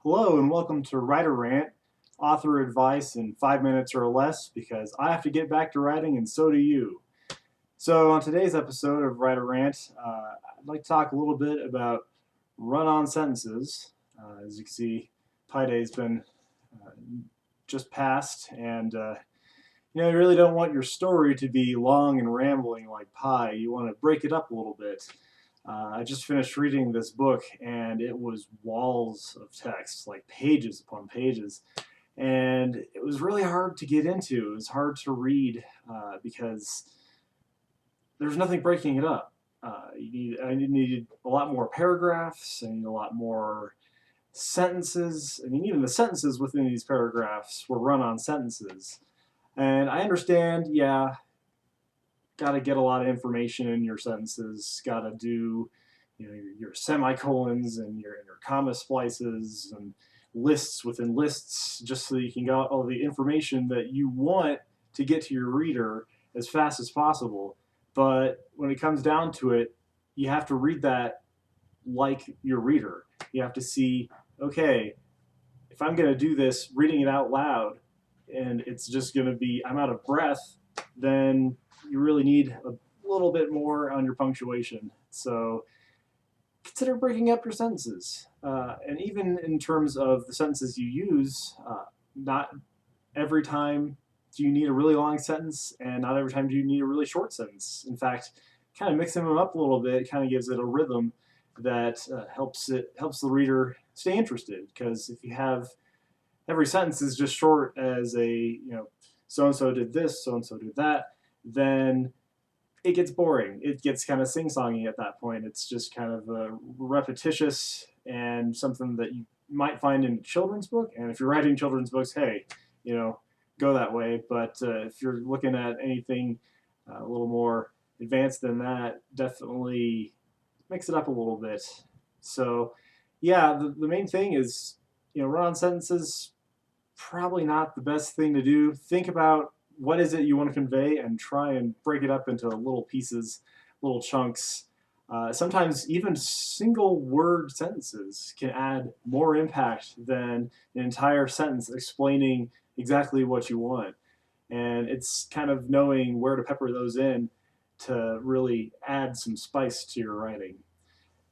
Hello and welcome to Writer Rant, author advice in 5 minutes or less because I have to get back to writing and so do you. So on today's episode of Writer Rant, I'd like to talk a little bit about run-on sentences. As you can see, Pi Day's been uh, just passed and you really don't want your story to be long and rambling like Pi. You want to break it up a little bit. I just finished reading this book and it was walls of text, like pages upon pages. And it was really hard to get into. It was hard to read because there's nothing breaking it up. I needed a lot more paragraphs. I need a lot more sentences. I mean, even the sentences within these paragraphs were run-on sentences. And I understand, yeah, got to get a lot of information in your sentences. Got to do, your semicolons and your comma splices and lists within lists, just so you can get all the information that you want to get to your reader as fast as possible. But when it comes down to it, you have to read that like your reader. You have to see, okay, if I'm going to do this, reading it out loud, and it's just going to be, I'm out of breath, then you really need a little bit more on your punctuation. So consider breaking up your sentences. And even in terms of the sentences you use, not every time do you need a really long sentence, and not every time do you need a really short sentence. In fact, kind of mixing them up a little bit kind of gives it a rhythm that helps the reader stay interested. Because if you have every sentence is just short as a so and so did this, so and so did that, then it gets boring. It gets kind of sing-songy at that point. It's just kind of repetitious and something that you might find in a children's book. And if you're writing children's books, hey, go that way. But if you're looking at anything a little more advanced than that, definitely mix it up a little bit. So yeah, the main thing is, run-on sentences, probably not the best thing to do. Think about what is it you want to convey and try and break it up into little pieces, little chunks. Sometimes even single word sentences can add more impact than an entire sentence explaining exactly what you want. And it's kind of knowing where to pepper those in to really add some spice to your writing.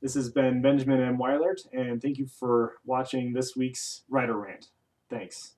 This has been Benjamin M. Weilert, and thank you for watching this week's Writer Rant. Thanks.